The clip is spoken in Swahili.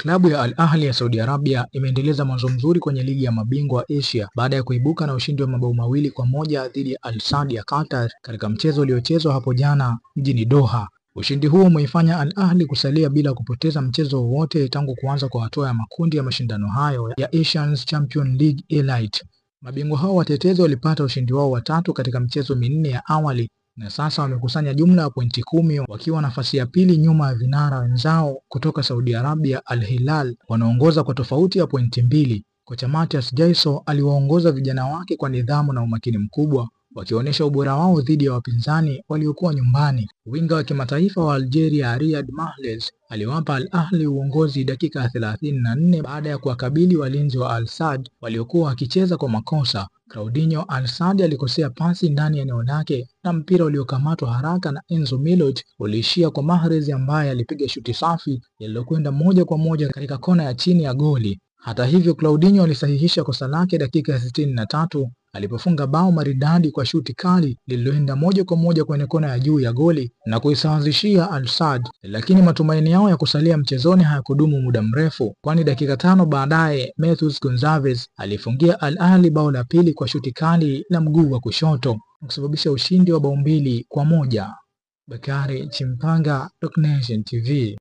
Klabu ya Al Ahly ya Saudi Arabia imeendeleza mwanzo mzuri kwenye ligi ya mabingwa Asia baada ya kuibuka na ushindi wa mabao 2-1 dhidi ya Al Sadd ya Qatar katika mchezo uliochezwa hapo jana mjini Doha. Ushindi huo umeifanya Al Ahly kusalia bila kupoteza mchezo wowote tangu kuanza kwa hatua ya makundi ya mashindano hayo ya Asian Champions League Elite. Mabingwa hao watetezi walipata ushindi wao wa 3 katika michezo 4 ya awali na sasa wamekusanya jumla ya pointi 10 wakiwa nafasi ya pili nyuma ya vinara wenzao kutoka Saudi Arabia Al Hilal wanaongoza kwa tofauti ya pointi 2. Kocha Mathias Jaiso aliwaongoza vijana wake kwa nidhamu na umakini mkubwa, wakionyesha ubora wao dhidi ya wapinzani waliokuwa nyumbani. Winga wa kimataifa wa Algeria Riyad Mahrez aliwapa Al Ahly uongozi dakika 34 baada ya kuwakabili walinzi wa Al Sadd waliokuwa wakicheza kwa makosa. Claudinho Al Sadd alikosea pasi ndani ya eneo lake na mpira uliokamatwa haraka na Enzo Milot uliishia kwa Mahrez ambaye alipiga shuti safi lililokwenda moja kwa moja katika kona ya chini ya goli. Hata hivyo, Claudinho alisahihisha kosa lake dakika ya 63 alipofunga bao maridadi kwa shuti kali lililoenda moja kwa moja kwenye kona ya juu ya goli na kuisawazishia Al Sadd. Lakini matumaini yao ya kusalia mchezoni hayakudumu muda mrefu, kwani dakika 5 baadaye Matheus Gonçalves alifungia Al Ahly bao la pili kwa shuti kali la mguu wa kushoto kusababisha ushindi wa bao 2-1. Bakari Chimpanga, Roc Nation TV.